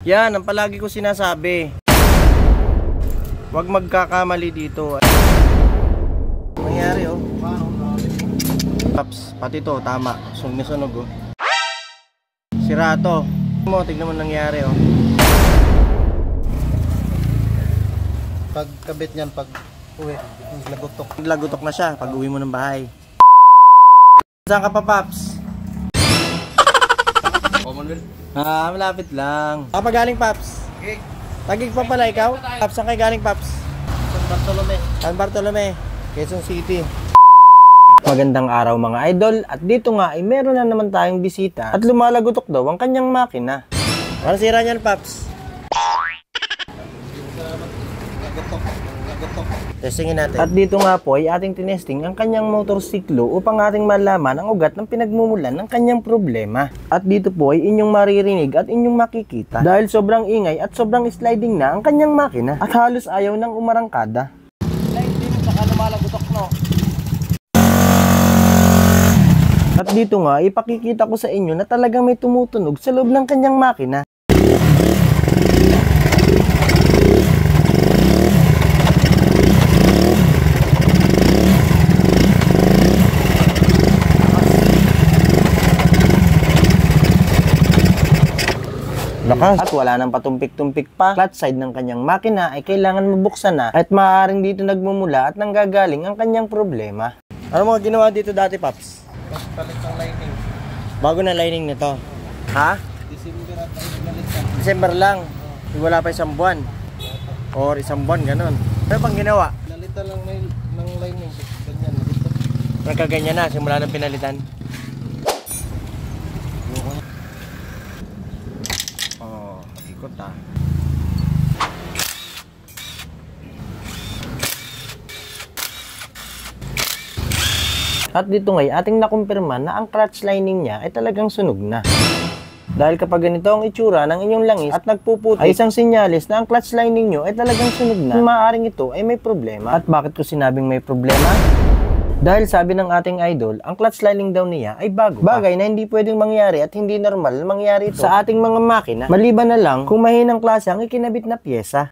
Yan ang palagi ko sinasabi. Huwag magkakamali dito. Nangyari oh. Paps, pati to tama. Sunog na sunog oh. Sira to. Tignan mo nangyari oh. Pagkabit niyan, pag uwi, Lagutok na siya pag uwi mo ng bahay. Saan ka pa, Paps? Commonwealth. Malapit lang. Kapag galing, Paps? Tagig pa pala ikaw? Paps, saan kayo galing, Paps? San Bartolome, Quezon City. Magandang araw mga idol. At dito nga ay meron na naman tayong bisita. At lumalagutok daw ang kanyang makina. Ano sira niyan, Paps? Testingin natin. At dito nga po ay ating tinesting ang kanyang motorsiklo upang ating malaman ang ugat ng pinagmumulan ng kanyang problema. At dito po ay inyong maririnig at inyong makikita dahil sobrang ingay at sobrang sliding na ang kanyang makina at halos ayaw ng umarangkada. Sliding saka lumalagutok no. At dito nga ipakikita ko sa inyo na talagang may tumutunog sa loob ng kanyang makina. Lakas. At wala nang patumpik-tumpik pa. Clutch side ng kanyang makina ay kailangan mabuksan na at maaaring dito nagmumula at nanggagaling ang kanyang problema. Ano mga ginawa dito dati, Paps? Palit ng lining. Bago na lining nito. Ha? December at pinalitan. December lang. Wala pa isang buwan. Or isang buwan, ganun. Ano pang ginawa? Pinalitan lang ng lining. Ganyan. Nagkaganyan na, simula ng pinalitan. Ikot ah. At dito ngay ating nakumpirma na ang clutch lining niya ay talagang sunog na. Dahil kapag ganito ang itsura ng inyong langis at nagpuputi ay isang sinyalis na ang clutch lining nyo ay talagang sunog na. Maaaring ito ay may problema. At bakit ko sinabing may problema? Dahil sabi ng ating idol, ang clutch lining daw niya ay bago. Bagay na hindi pwedeng mangyari at hindi normal mangyari ito sa ating mga makina. Maliban na lang kung mahinang klase ang ikinabit na pyesa.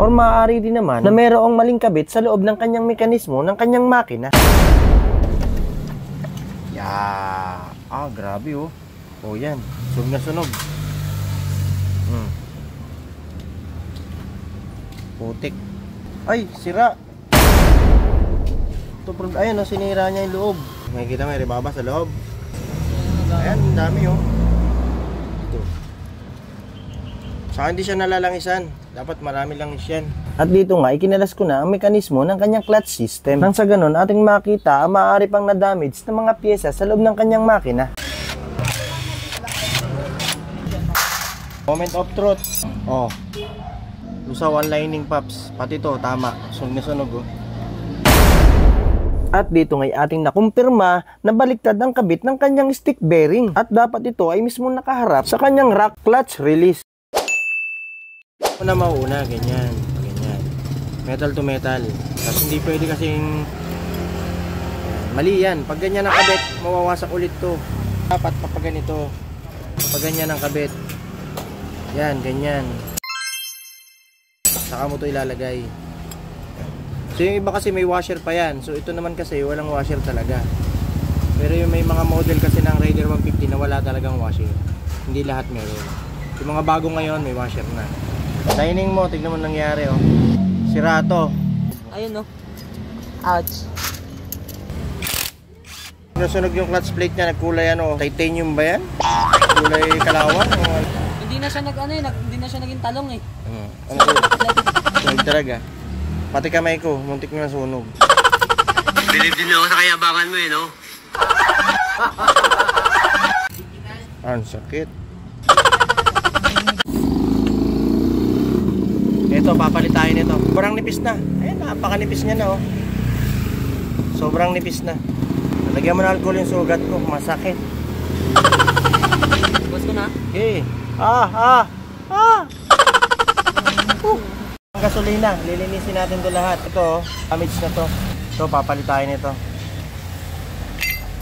Or maaari din naman na mayroong maling kabit sa loob ng kanyang mekanismo ng kanyang makina. Grabe oh. Oh yan, sunog na sunog. Putik. Ay, sira. Ayan, sinira niya yung loob. Makikita may rebaba sa loob. Ayan, dami oh. Ito. Saka hindi siya nalalangisan. Dapat marami langis yan. At dito nga, ikinalas ko na ang mekanismo ng kanyang clutch system. Nang sa ganun, ating makita ang maaari pang na-damage ng mga pyesa sa loob ng kanyang makina. Moment of truth. Oh. Usaw ang lining, Paps. Pati to, tama. Sunog na sunog oh. At dito ngay ating nakumpirma na baliktad ang kabit ng kanyang stick bearing. At dapat ito ay mismo nakaharap sa kanyang rock clutch release. Una mauuna, ganyan. Ganyan. Metal to metal. Tapos hindi pwede kasing mali yan. Pag ganyan ang kabit, mawawasak ulit to. Dapat kapag ganito, pag ganyan ang kabit. Yan, ganyan. Saka mo to ilalagay. So yung iba kasi may washer pa yan. So ito naman kasi walang washer talaga. Pero yung may mga model kasi ng Raider 150 na wala talagang washer. Hindi lahat meron. Yung mga bago ngayon may washer na. Lining mo, tignan mo nangyari oh. Sira to. Ayun oh. Ouch. Nasunog yung clutch plate niya, nagkulay ano, titanium ba yan? Kulay kalawang? Hindi na siya hindi na siya naging talong eh. Ano to? Sunog talaga. Pati kamay ko, muntik na nasunog. Bilib din ako sa kayabangan mo eh, no? Ang sakit. Ito, papalit tayo nito. Sobrang nipis na. Ayan, napakanipis niya na oh. Sobrang nipis na. Lagyan mo na alcohol yung sugat ko, masakit. Bus ko na? Okay. Ang gasolina, lilinisin natin to lahat. Ito, damage na to. Ito, papalit tayo nito.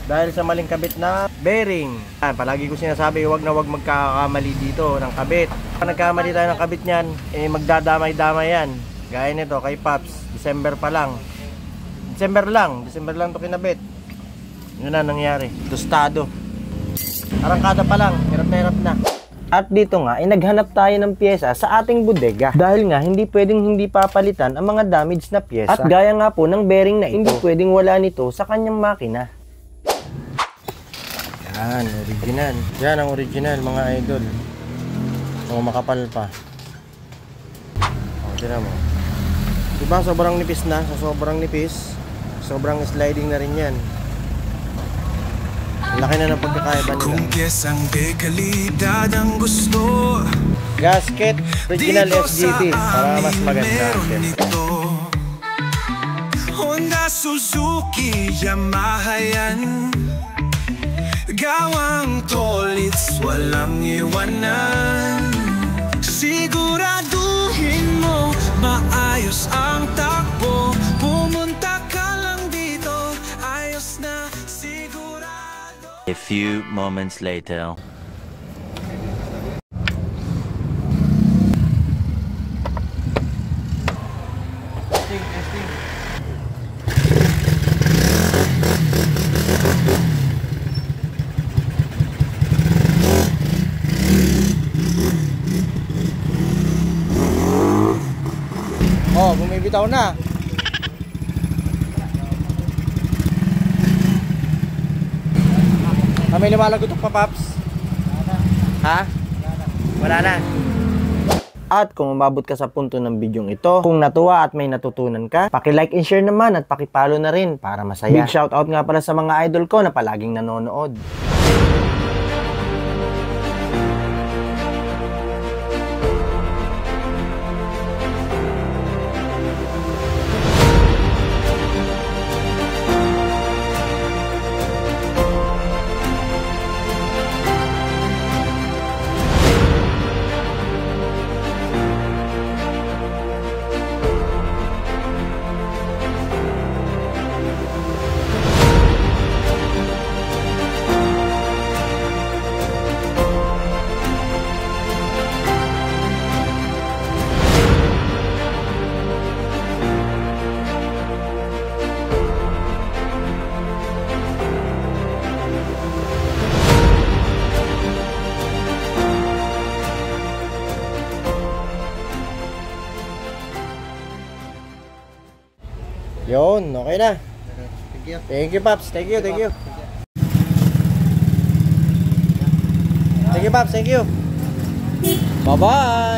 Dahil sa maling kabit na bearing. Palagi ko sinasabi, huwag na huwag magkakamali dito ng kabit. Pag nagkamali tayo ng kabit niyan, magdadamay-damay yan. Gaya nito kay Pops, December pa lang. December lang to kinabit. Yun na nangyari, tostado. Arangkada pa lang, hirap na. At dito nga, naghanap tayo ng pyesa sa ating bodega. Dahil nga, hindi pwedeng hindi papalitan ang mga damaged na pyesa. At gaya nga po ng bearing na ito, hindi pwedeng wala nito sa kanyang makina. Yan, original. Yan ang original mga idol. O makapal pa. O, tira mo. Diba sobrang nipis na? Sa sobrang nipis, sobrang sliding na rin yan. Laki na ng pagkakaiba nila. Kung piyesang de kalidad ang gusto, Gasket original SGT para mas maganda. Honda, Suzuki, Yamaha yan. Gawang tolits, walang iwanan. Siguraduhin mo, maayos ang takbo. Pumunta ka lang dito, ayos na sigurado. A few moments later. Oh, bumibitaw na. May lumalagotok pa, Paps? Ha? Wala na. At kung umabot ka sa punto ng bidyong ito, kung natuwa at may natutunan ka, paki-like and share naman at paki-follow na rin para masaya. Big shoutout nga pala sa mga idol ko na palaging nanonood. Yun, okay na. Thank you, Paps. Thank you. Thank you, Paps. Thank you. Bye-bye.